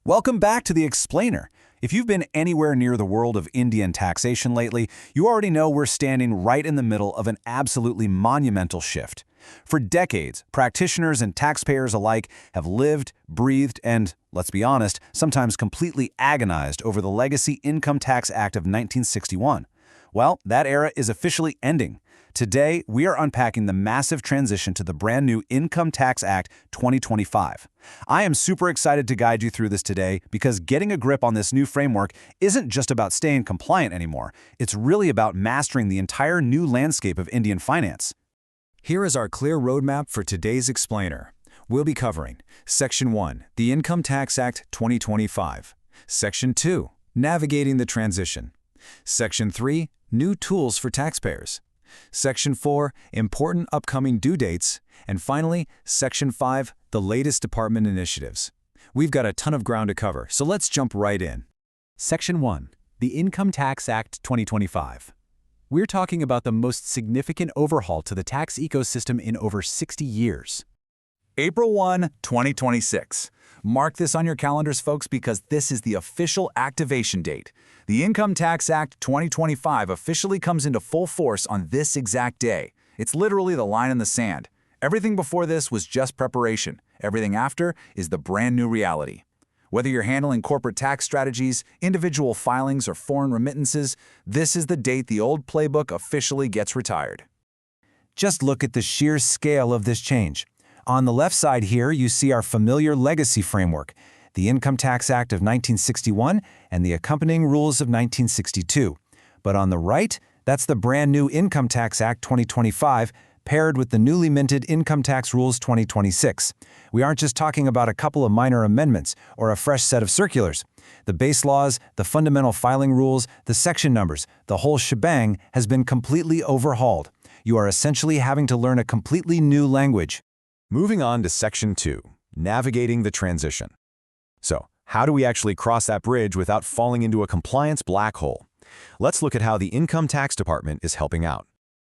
Welcome back to The Explainer. If you've been anywhere near the world of Indian taxation lately, you already know we're standing right in the middle of an absolutely monumental shift. For decades, practitioners and taxpayers alike have lived, breathed, and, let's be honest, sometimes completely agonized over the Legacy Income Tax Act of 1961. Well, that era is officially ending. Today, we are unpacking the massive transition to the brand new Income Tax Act 2025. I am super excited to guide you through this today because getting a grip on this new framework isn't just about staying compliant anymore. It's really about mastering the entire new landscape of Indian finance. Here is our clear roadmap for today's explainer. We'll be covering Section 1, the Income Tax Act 2025. Section 2, navigating the transition. Section 3, new tools for taxpayers. Section 4, important upcoming due dates. And finally, Section 5, the latest department initiatives. We've got a ton of ground to cover, so let's jump right in. Section 1, the Income Tax Act 2025. We're talking about the most significant overhaul to the tax ecosystem in over 60 years. April 1, 2026. Mark this on your calendars, folks, because this is the official activation date. The Income Tax Act 2025 officially comes into full force on this exact day. It's literally the line in the sand. Everything before this was just preparation. Everything after is the brand new reality. Whether you're handling corporate tax strategies, individual filings, or foreign remittances, this is the date the old playbook officially gets retired. Just look at the sheer scale of this change. On the left side here, you see our familiar legacy framework, the Income Tax Act of 1961 and the accompanying rules of 1962. But on the right, that's the brand new Income Tax Act 2025, paired with the newly minted Income Tax Rules 2026. We aren't just talking about a couple of minor amendments or a fresh set of circulars. The base laws, the fundamental filing rules, the section numbers, the whole shebang has been completely overhauled. You are essentially having to learn a completely new language. Moving on to Section 2, navigating the transition. So, how do we actually cross that bridge without falling into a compliance black hole? Let's look at how the Income Tax Department is helping out.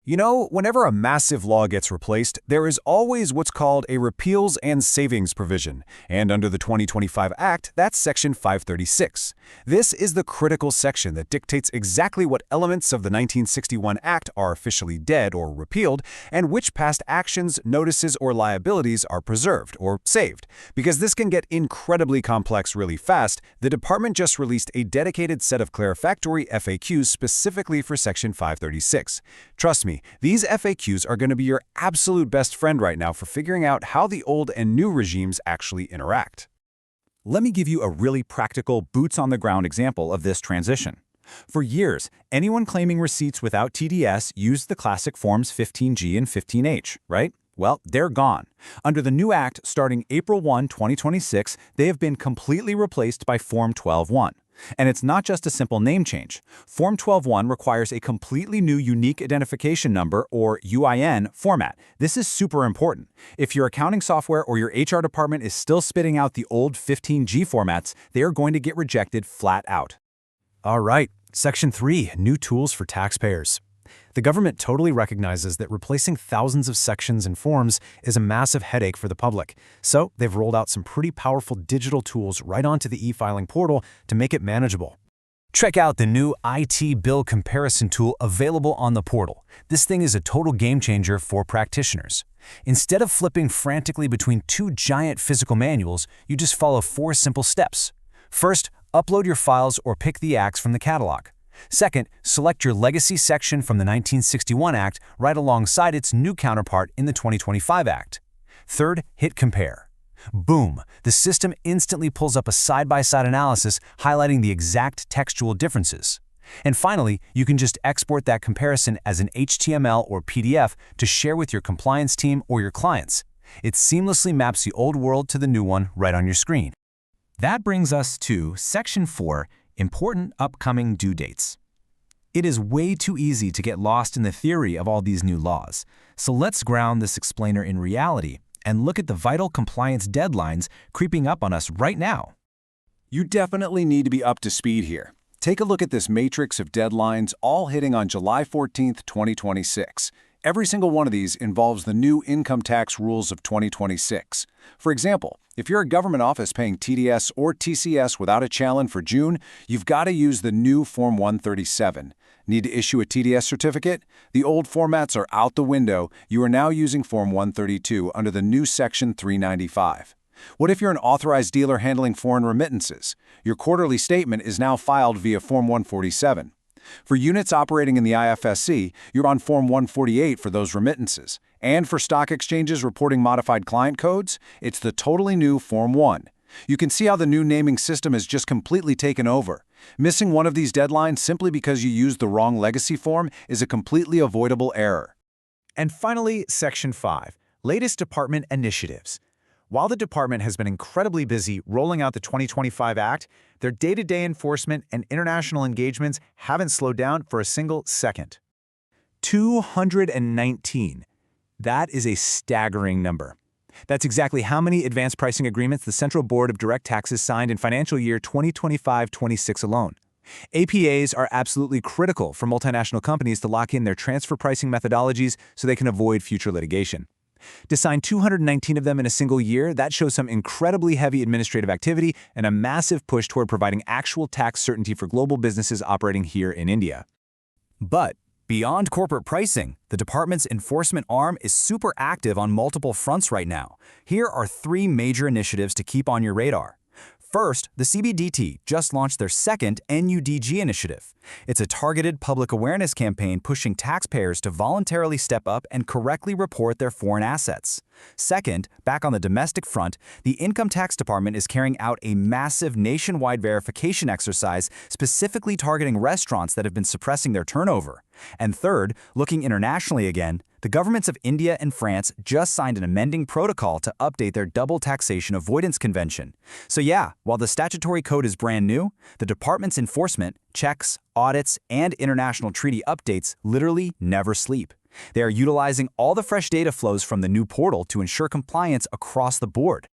You know, whenever a massive law gets replaced, there is always what's called a repeals and savings provision, and under the 2025 Act, that's Section 536. This is the critical section that dictates exactly what elements of the 1961 Act are officially dead or repealed, and which past actions, notices, or liabilities are preserved or saved. Because this can get incredibly complex really fast, the department just released a dedicated set of clarifactory FAQs specifically for Section 536. Trust me, these FAQs are going to be your absolute best friend right now for figuring out how the old and new regimes actually interact. Let me give you a really practical, boots-on-the-ground example of this transition. For years, anyone claiming receipts without TDS used the classic forms 15G and 15H, right? Well, they're gone. Under the new Act, starting April 1, 2026, they have been completely replaced by Form 12.1. And it's not just a simple name change. Form 12.1 requires a completely new Unique Identification Number, or UIN, format. This is super important. If your accounting software or your HR department is still spitting out the old 15G formats, they are going to get rejected flat out. All right, Section 3, new tools for taxpayers. The government totally recognizes that replacing thousands of sections and forms is a massive headache for the public, so they've rolled out some pretty powerful digital tools right onto the e-filing portal to make it manageable. Check out the new IT bill comparison tool available on the portal. This thing is a total game changer for practitioners. Instead of flipping frantically between two giant physical manuals, you just follow 4 simple steps. First, upload your files or pick the acts from the catalog. Second, select your legacy section from the 1961 Act right alongside its new counterpart in the 2025 Act. Third, hit Compare. Boom! The system instantly pulls up a side-by-side analysis highlighting the exact textual differences. And finally, you can just export that comparison as an HTML or PDF to share with your compliance team or your clients. It seamlessly maps the old world to the new one right on your screen. That brings us to Section 4, important upcoming due dates. It is way too easy to get lost in the theory of all these new laws, so let's ground this explainer in reality and look at the vital compliance deadlines creeping up on us right now. You definitely need to be up to speed here. Take a look at this matrix of deadlines all hitting on July 14th, 2026. Every single one of these involves the new income tax rules of 2026. For example, if you're a government office paying TDS or TCS without a challan for June, you've got to use the new Form 137. Need to issue a TDS certificate? The old formats are out the window. You are now using Form 132 under the new Section 395. What if you're an authorized dealer handling foreign remittances? Your quarterly statement is now filed via Form 147. For units operating in the IFSC, you're on Form 148 for those remittances. And for stock exchanges reporting modified client codes, it's the totally new Form 1. You can see how the new naming system has just completely taken over. Missing one of these deadlines simply because you used the wrong legacy form is a completely avoidable error. And finally, Section 5, latest department initiatives. While the department has been incredibly busy rolling out the 2025 Act, their day-to-day enforcement and international engagements haven't slowed down for a single second. 219. That is a staggering number. That's exactly how many advanced pricing agreements the Central Board of Direct Taxes signed in financial year 2025-26 alone. APAs are absolutely critical for multinational companies to lock in their transfer pricing methodologies so they can avoid future litigation. To sign 219 of them in a single year, that shows some incredibly heavy administrative activity and a massive push toward providing actual tax certainty for global businesses operating here in India. But beyond corporate pricing, the department's enforcement arm is super active on multiple fronts right now. Here are 3 major initiatives to keep on your radar. First, the CBDT just launched their second NUDG initiative. It's a targeted public awareness campaign pushing taxpayers to voluntarily step up and correctly report their foreign assets. Second, back on the domestic front, the Income Tax Department is carrying out a massive nationwide verification exercise specifically targeting restaurants that have been suppressing their turnover. And third, looking internationally again, the governments of India and France just signed an amending protocol to update their double taxation avoidance convention. So yeah, while the statutory code is brand new, the department's enforcement, checks, audits, and international treaty updates literally never sleep. They are utilizing all the fresh data flows from the new portal to ensure compliance across the board.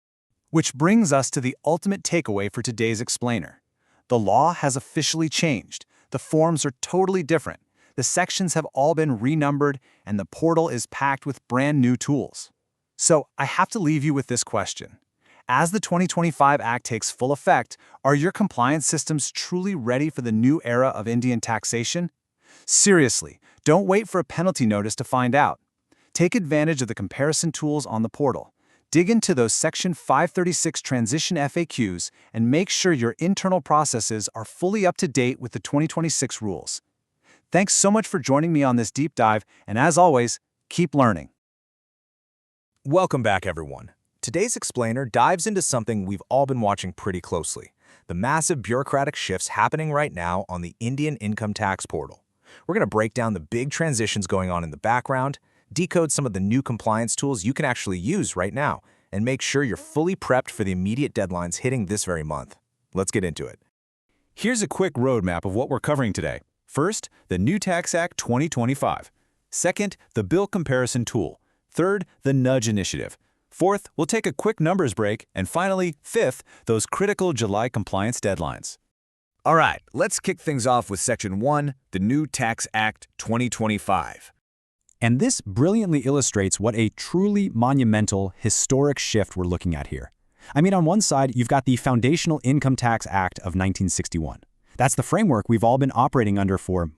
Which brings us to the ultimate takeaway for today's explainer. The law has officially changed. The forms are totally different. The sections have all been renumbered, and the portal is packed with brand new tools. So I have to leave you with this question. As the 2025 Act takes full effect, are your compliance systems truly ready for the new era of Indian taxation? Seriously, don't wait for a penalty notice to find out. Take advantage of the comparison tools on the portal. Dig into those Section 536 transition FAQs and make sure your internal processes are fully up to date with the 2026 rules. Thanks so much for joining me on this deep dive, and as always, keep learning. Welcome back, everyone. Today's explainer dives into something we've all been watching pretty closely, the massive bureaucratic shifts happening right now on the Indian income tax portal. We're going to break down the big transitions going on in the background, decode some of the new compliance tools you can actually use right now, and make sure you're fully prepped for the immediate deadlines hitting this very month. Let's get into it. Here's a quick roadmap of what we're covering today. First, the New Tax Act 2025. Second, the Bill Comparison Tool. Third, the Nudge Initiative. Fourth, we'll take a quick numbers break. And finally, fifth, those critical July compliance deadlines. All right, let's kick things off with Section 1, the New Tax Act 2025. And this brilliantly illustrates what a truly monumental, historic shift we're looking at here. I mean, on one side, you've got the Foundational Income Tax Act of 1961. That's the framework we've all been operating under for,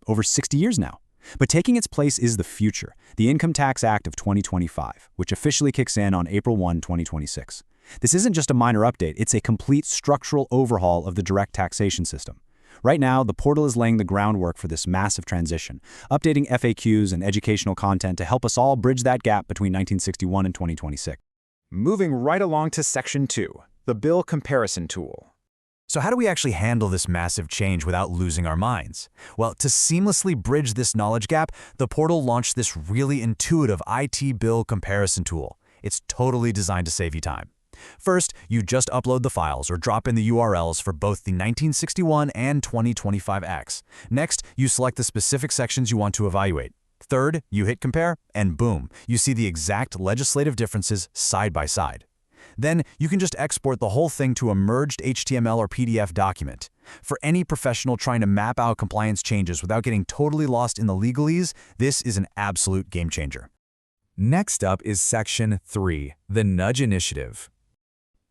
over 60 years now. But taking its place is the future, the Income Tax Act of 2025, which officially kicks in on April 1, 2026. This isn't just a minor update, it's a complete structural overhaul of the direct taxation system. Right now, the portal is laying the groundwork for this massive transition, updating FAQs and educational content to help us all bridge that gap between 1961 and 2026. Moving right along to Section 2, the Bill Comparison Tool. So how do we actually handle this massive change without losing our minds? Well, to seamlessly bridge this knowledge gap, the portal launched this really intuitive IT bill comparison tool. It's totally designed to save you time. First, you just upload the files or drop in the URLs for both the 1961 and 2025 Acts. Next, you select the specific sections you want to evaluate. Third, you hit compare, and boom, you see the exact legislative differences side by side. Then you can just export the whole thing to a merged HTML or PDF document. For any professional trying to map out compliance changes without getting totally lost in the legalese, this is an absolute game changer. Next up is Section 3, the Nudge Initiative.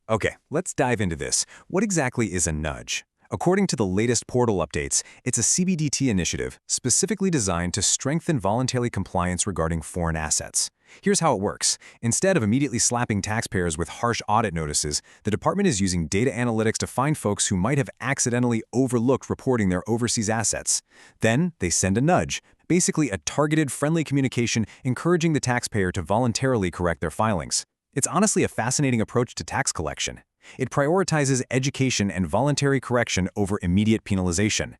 Okay, let's dive into this. What exactly is a nudge? According to the latest portal updates, it's a CBDT initiative specifically designed to strengthen voluntary compliance regarding foreign assets. Here's how it works. Instead of immediately slapping taxpayers with harsh audit notices, the department is using data analytics to find folks who might have accidentally overlooked reporting their overseas assets. Then they send a nudge, basically a targeted, friendly communication encouraging the taxpayer to voluntarily correct their filings. It's honestly a fascinating approach to tax collection. It prioritizes education and voluntary correction over immediate penalization.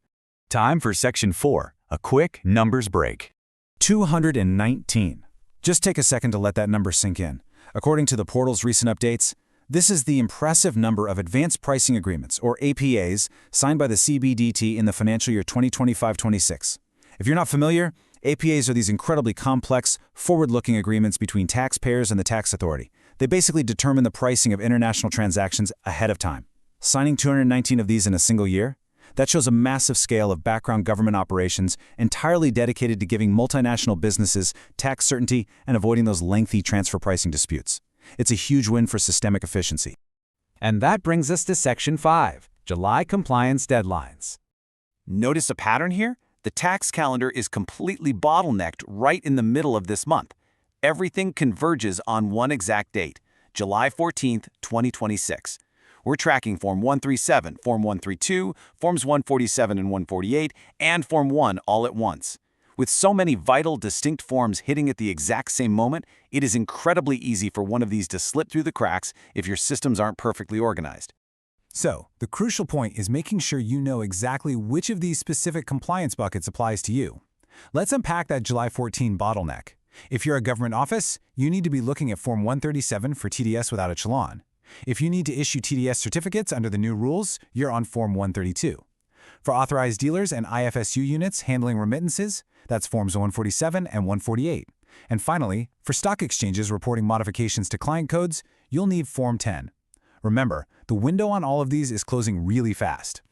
Time for Section 4, a quick numbers break. 219. Just take a second to let that number sink in. According to the portal's recent updates, this is the impressive number of advanced pricing agreements, or APAs, signed by the CBDT in the financial year 2025-26. If you're not familiar, APAs are these incredibly complex, forward-looking agreements between taxpayers and the tax authority. They basically determine the pricing of international transactions ahead of time. Signing 219 of these in a single year? That shows a massive scale of background government operations entirely dedicated to giving multinational businesses tax certainty and avoiding those lengthy transfer pricing disputes. It's a huge win for systemic efficiency. And that brings us to Section 5, July compliance deadlines. Notice a pattern here? The tax calendar is completely bottlenecked right in the middle of this month. Everything converges on one exact date, July 14th, 2026. We're tracking Form 137, Form 132, Forms 147 and 148, and Form 1 all at once. With so many vital, distinct forms hitting at the exact same moment, it is incredibly easy for one of these to slip through the cracks if your systems aren't perfectly organized. So, the crucial point is making sure you know exactly which of these specific compliance buckets applies to you. Let's unpack that July 14 bottleneck. If you're a government office, you need to be looking at Form 137 for TDS without a challan. If you need to issue TDS certificates under the new rules, you're on Form 132. For authorized dealers and IFSU units handling remittances, that's Forms 147 and 148. And finally, for stock exchanges reporting modifications to client codes, you'll need Form 10. Remember, the window on all of these is closing really fast.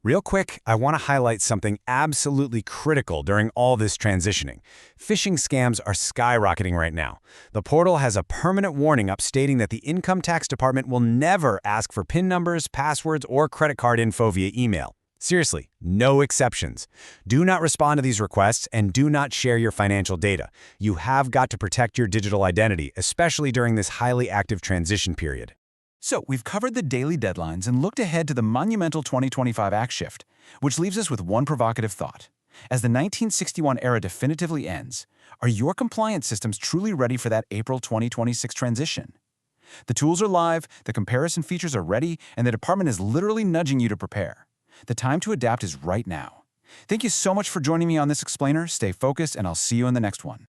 Real quick, I want to highlight something absolutely critical during all this transitioning. Phishing scams are skyrocketing right now. The portal has a permanent warning up stating that the Income Tax Department will never ask for PIN numbers, passwords, or credit card info via email. Seriously, no exceptions. Do not respond to these requests and do not share your financial data. You have got to protect your digital identity, especially during this highly active transition period. So, we've covered the daily deadlines and looked ahead to the monumental 2025 Act shift, which leaves us with one provocative thought. As the 1961 era definitively ends, are your compliance systems truly ready for that April 2026 transition? The tools are live, the comparison features are ready, and the department is literally nudging you to prepare. The time to adapt is right now. Thank you so much for joining me on this explainer. Stay focused, and I'll see you in the next one.